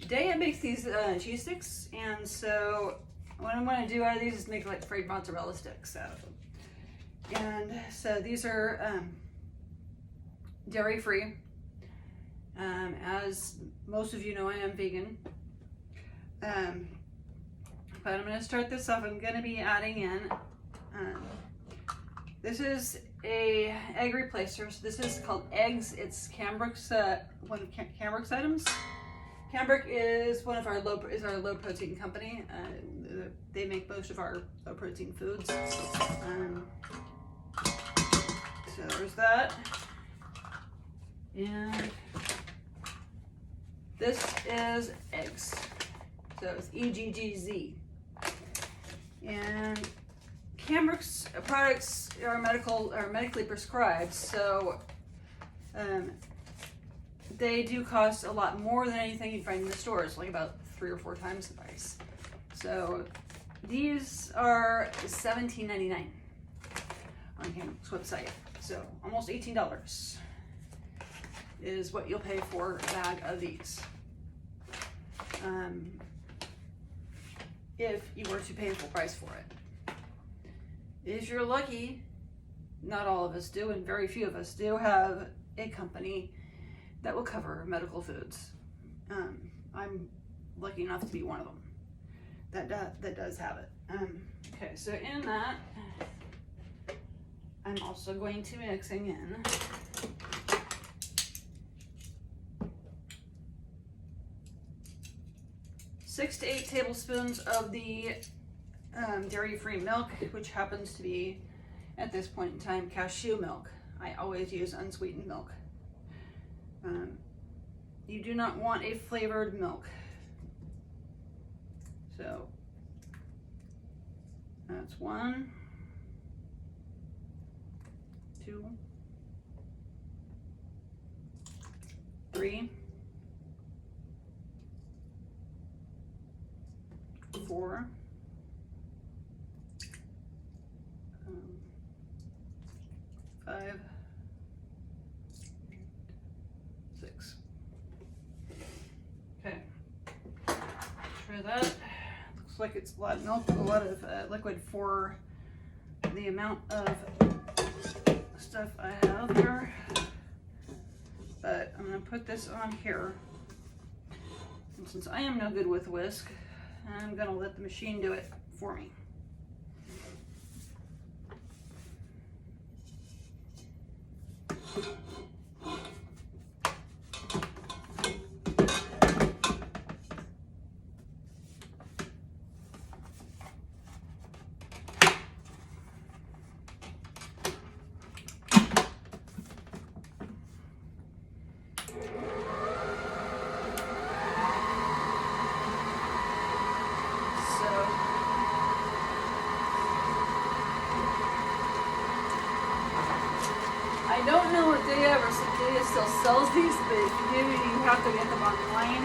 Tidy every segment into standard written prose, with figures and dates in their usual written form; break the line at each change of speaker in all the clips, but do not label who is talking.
Daiya makes these cheese sticks, and so what I'm going to do out of these is make like fried mozzarella sticks out of them. And so these are dairy free. As most of you know, I am vegan. But I'm going to start this off. I'm going to be adding in, this is a egg replacer. So this is called Eggz. It's Cambrooke's, one of Cambrooke's items. Cambrooke is one of our low protein company. They make most of our low protein foods. So there's that. And this is Eggz. So it's EGGZ. And Cambrooke's products are medically prescribed, so they do cost a lot more than anything you'd find in the stores, like about 3 or 4 times the price. So these are $17.99 on Cambrooke's website. So almost $18 is what you'll pay for a bag of these. If you were to pay full price for it. If you're lucky, not all of us do, and very few of us do, have a company that will cover medical foods. I'm lucky enough to be one of them that does have it. Okay, so in that, I'm also going to be mixing in six to 8 tablespoons of the dairy-free milk, which happens to be, at this point in time, cashew milk. I always use unsweetened milk. You do not want a flavored milk. So that's 1, 2, 3, 4, 5, 6. Okay, try that. Looks like it's a lot of milk, a lot of liquid for the amount of stuff I have here. But I'm going to put this on here. And since I am no good with whisk, I'm going to let the machine do it for me. I don't know if Daiya still sells these, but if you do, you have to get them online.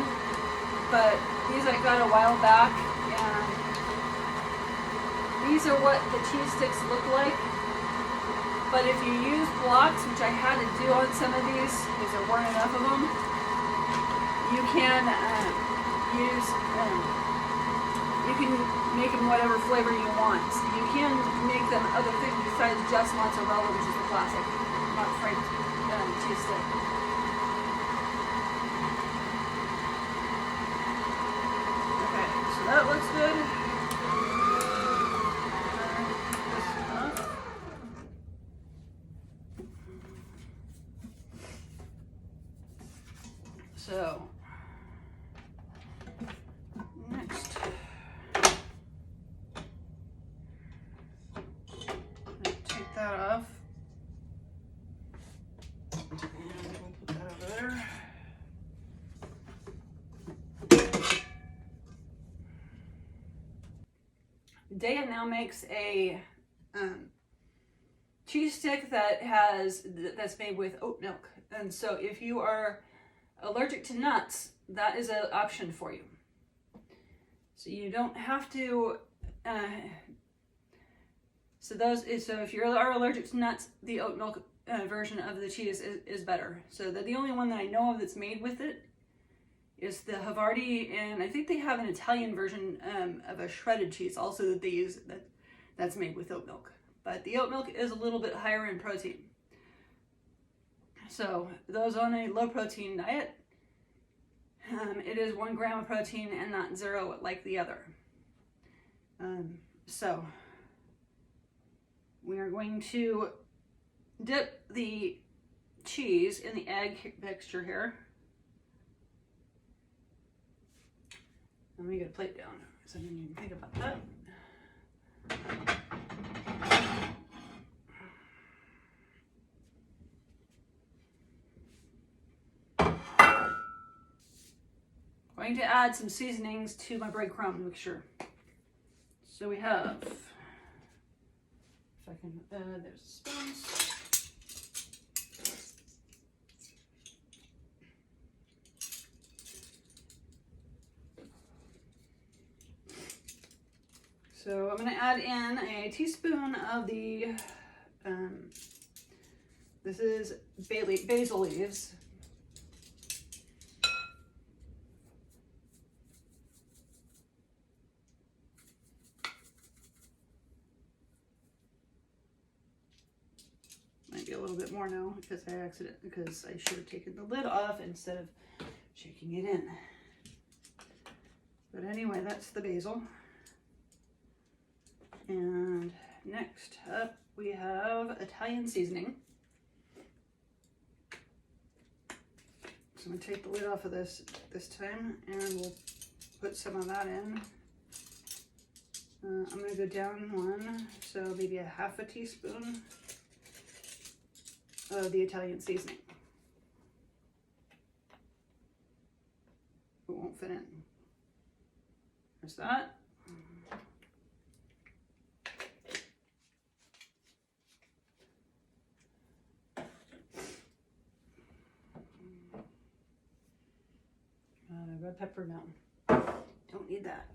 But these I got a while back, and these are what the cheese sticks look like. But if you use blocks, which I had to do on some of these because there weren't enough of them, you can you can make them whatever flavor you want. So you can make them other things besides just mozzarella, which is the classic fried cheese stick. Okay, so that looks good. So next, take that off. Daiya now makes a cheese stick that's made with oat milk, and so if you are allergic to nuts, that is an option for you. So you don't have to. So if you are allergic to nuts, the oat milk version of the cheese is better. So the only one that I know of that's made with it is the havarti, and I think they have an Italian version of a shredded cheese also that they use that's made with oat milk. But the oat milk is a little bit higher in protein. So those on a low protein diet, it is 1 gram of protein and not 0 like the other. So we are going to dip the cheese in the egg mixture here. Let me get a plate down so I didn't even think about that. Going to add some seasonings to my breadcrumb mixture. So we have, if I can, there's spoons. So I'm going to add in a teaspoon of the, this is basil leaves. Might be a little bit more now because I should have taken the lid off instead of shaking it in. But anyway, that's the basil. And next up we have Italian seasoning. So I'm going to take the lid off of this time and we'll put some of that in. I'm going to go down 1, so maybe a half a teaspoon of the Italian seasoning. It won't fit in. There's that. Red pepper, no. Don't need that.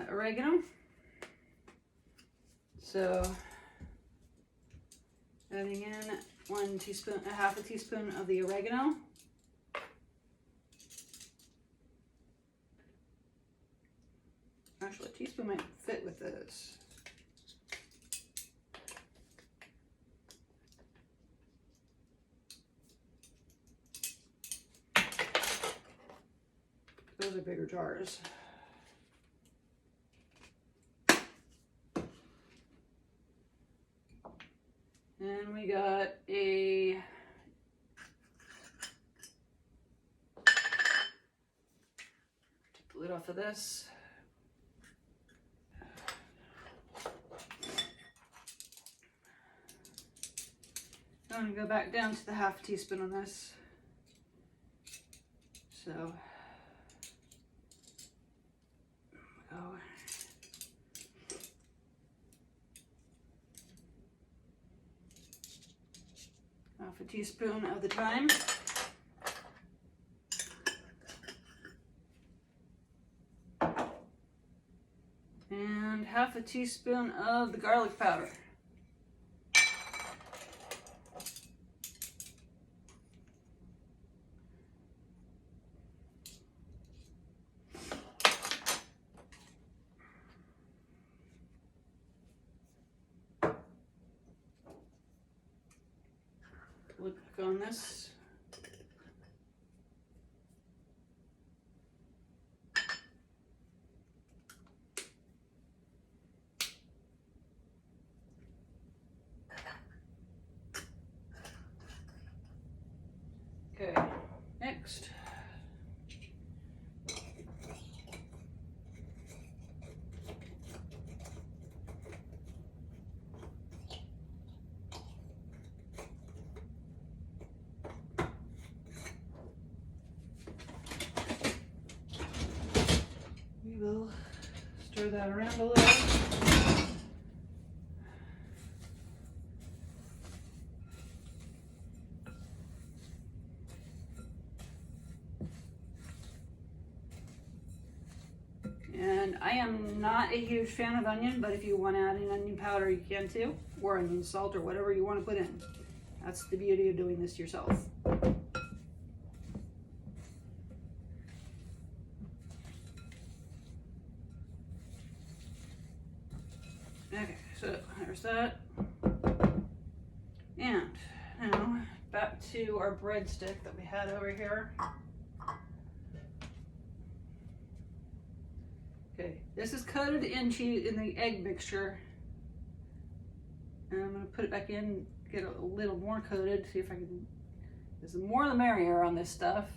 Oregano. So adding in 1 teaspoon, a half a teaspoon of the oregano. Actually, a teaspoon might fit with this. Those are bigger jars. And we got a take the lid off of this. I'm going to go back down to the half teaspoon on this. So go. Half a teaspoon of the thyme. And half a teaspoon of the garlic powder. Look on this. Okay, next. We will stir that around a little. And I am not a huge fan of onion, but if you want to add in onion powder, you can too, or onion salt, or whatever you want to put in. That's the beauty of doing this yourself. Okay, so there's that. And now back to our breadstick that we had over here. Okay, this is coated in cheese in the egg mixture. And I'm gonna put it back in, get a little more coated, see if I can. There's the more the merrier on this stuff.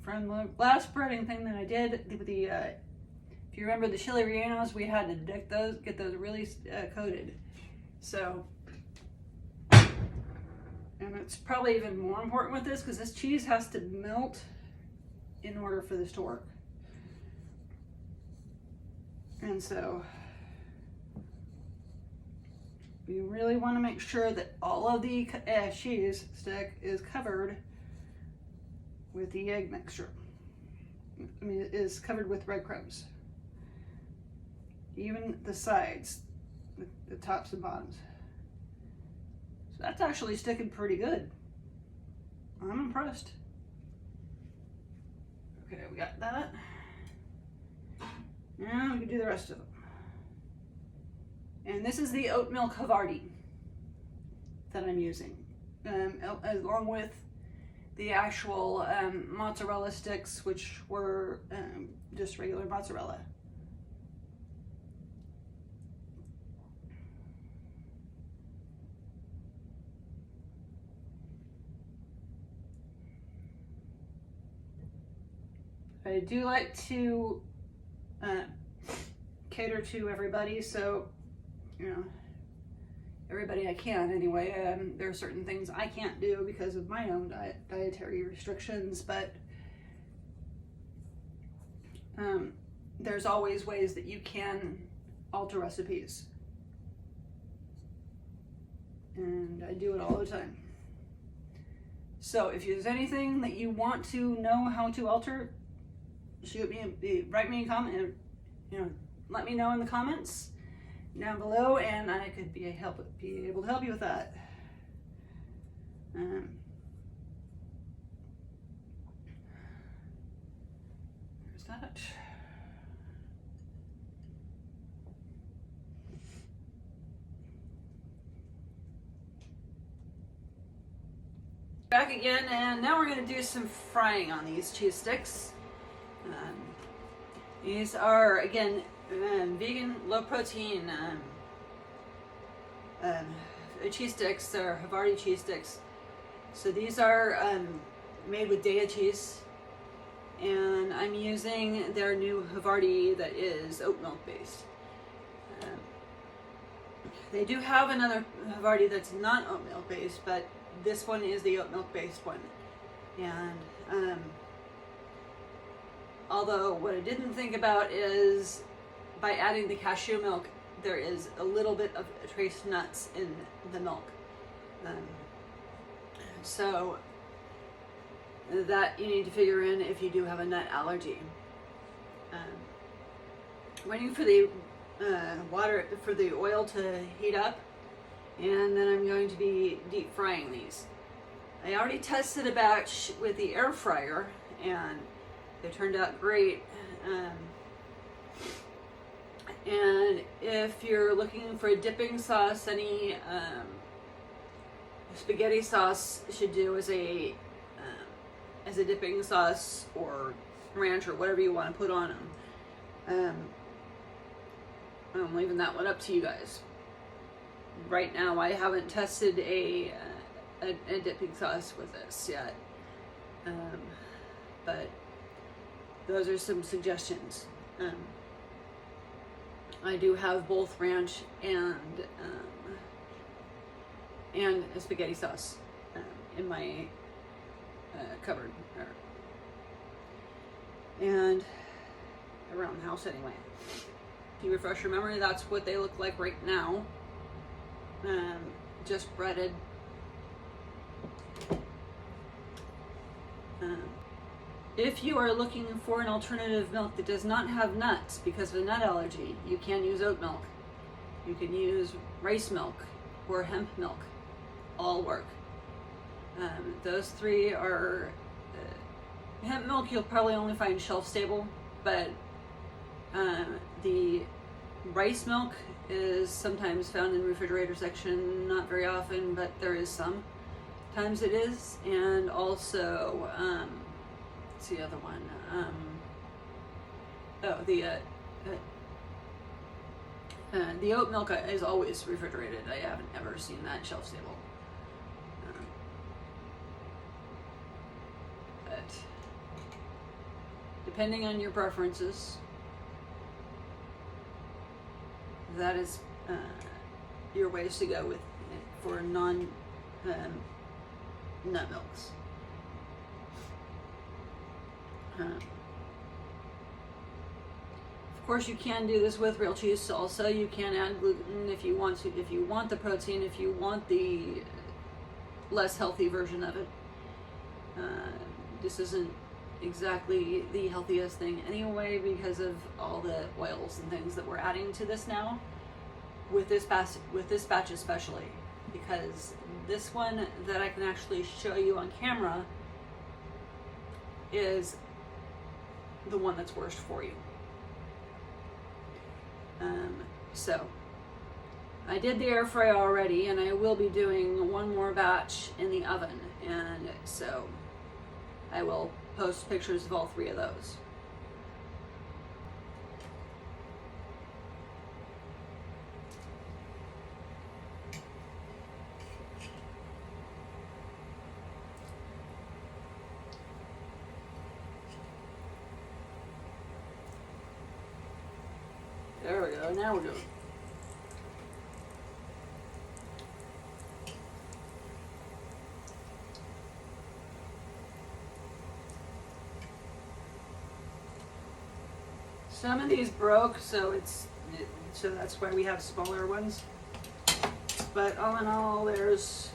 From the last breading thing that I did with the, if you remember the chili rellenos, we had to get those really coated. So, and it's probably even more important with this because this cheese has to melt in order for this to work. And so, you really want to make sure that all of the cheese stick is covered with the egg mixture. I mean, it is covered with breadcrumbs. Even the sides, the tops and bottoms. So that's actually sticking pretty good. I'm impressed. Okay, we got that. Now we can do the rest of them. And this is the oat milk havarti that I'm using, along with the actual mozzarella sticks, which were just regular mozzarella. I do like to cater to everybody, so you know, everybody I can anyway. There are certain things I can't do because of my own dietary restrictions, but there's always ways that you can alter recipes, and I do it all the time. So if there's anything that you want to know how to alter, write me a comment, and let me know in the comments down below, and I could be able to help you with that. There's that. Back again, and now we're going to do some frying on these cheese sticks. These are, again, vegan, low protein cheese sticks. They're havarti cheese sticks. So these are made with Daiya cheese, and I'm using their new havarti that is oat milk based. They do have another havarti that's not oat milk based, but this one is the oat milk based one. And although what I didn't think about is by adding the cashew milk, there is a little bit of trace nuts in the milk. So that you need to figure in if you do have a nut allergy. Waiting for the the oil to heat up, and then I'm going to be deep frying these. I already tested a batch with the air fryer, and they turned out great. And if you're looking for a dipping sauce, any spaghetti sauce should do as a dipping sauce, or ranch, or whatever you want to put on them. I'm leaving that one up to you guys. Right now, I haven't tested a dipping sauce with this yet, but those are some suggestions. I do have both ranch and a spaghetti sauce in my cupboard, and around the house anyway. If you refresh your memory, that's what they look like right now. Just breaded. If you are looking for an alternative milk that does not have nuts because of a nut allergy, you can use oat milk. You can use rice milk or hemp milk. All work. Those three are hemp milk you'll probably only find shelf stable, but the Rice milk is sometimes found in the refrigerator section, not very often, but there is some. Times it is, and also, what's the other one? The oat milk is always refrigerated. I haven't ever seen that shelf stable. But depending on your preferences, that is your ways to go with for non nut milks. Of course, you can do this with real cheese also. You can add gluten if you want to, if you want the protein, if you want the less healthy version of it. This isn't exactly the healthiest thing anyway because of all the oils and things that we're adding to this now. With this batch especially, because this one that I can actually show you on camera is the one that's worst for you. So I did the air fry already, and I will be doing one more batch in the oven, and so I will post pictures of all three of those. There we go, now we're doing. Some of these broke, so so that's why we have smaller ones. But all in all, there's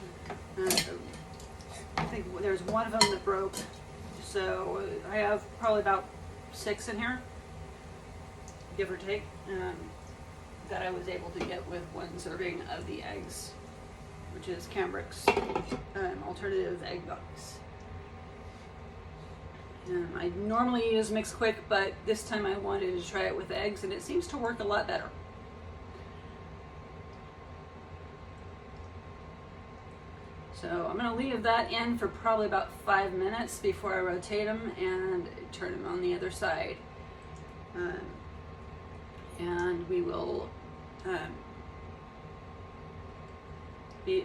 I think there's one of them that broke. So I have probably about 6 in here, give or take, that I was able to get with one serving of the eggs, which is Cambrooke's alternative egg box. I normally use Mix Quick, but this time I wanted to try it with eggs, and it seems to work a lot better. So I'm going to leave that in for probably about 5 minutes before I rotate them and turn them on the other side. And we will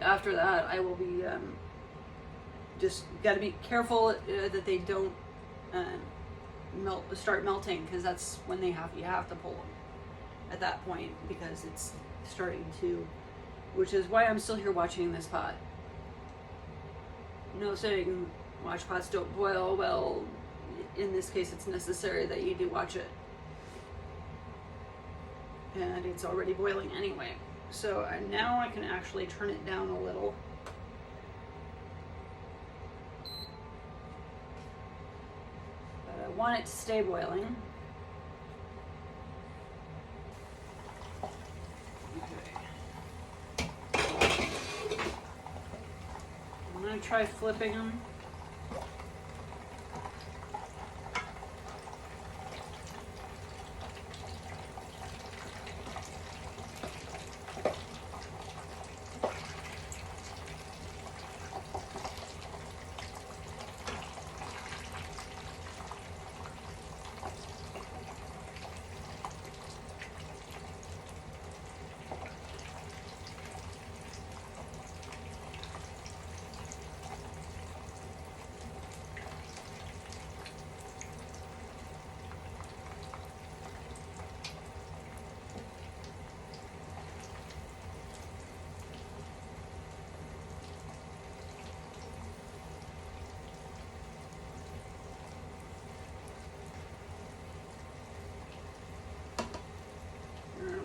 after that I will be just got to be careful that they don't start melting, because that's when you have to pull them at that point, because it's starting to, which is why I'm still here watching this pot. No saying watch pots don't boil. Well, in this case it's necessary that you do watch it, and it's already boiling anyway. So now I can actually turn it down a little. But I want it to stay boiling. Okay. I'm going to try flipping them.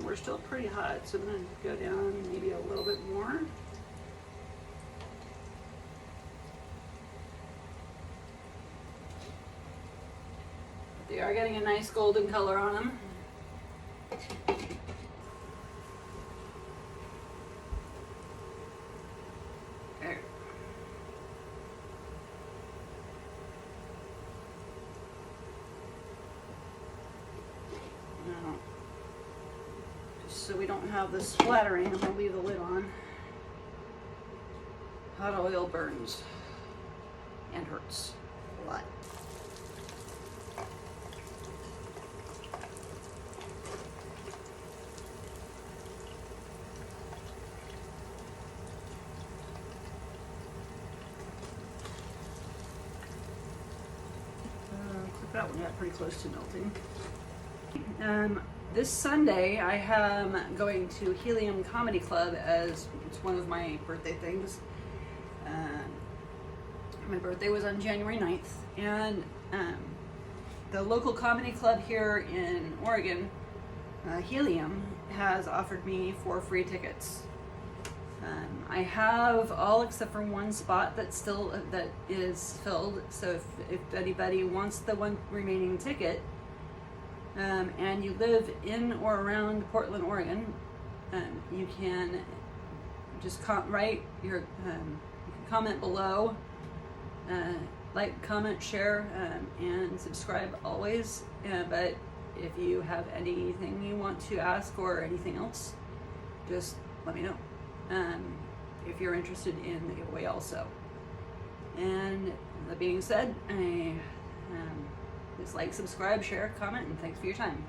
We're still pretty hot, so I'm going to go down maybe a little bit more. They are getting a nice golden color on them. There. Now, so we don't have this splattering. I'm gonna leave the lid on. Hot oil burns and hurts a lot. Clip that one, got pretty close to melting. This Sunday I am going to Helium Comedy Club as it's one of my birthday things. My birthday was on January 9th, and the local comedy club here in Oregon, Helium, has offered me 4 free tickets. I have all except for one spot that is filled, so if anybody wants the one remaining ticket, and you live in or around Portland, Oregon, you can just write your you can comment below, like, comment, share, and subscribe always. But if you have anything you want to ask or anything else, just let me know. If you're interested in the giveaway also. And that being said, just like, subscribe, share, comment, and thanks for your time.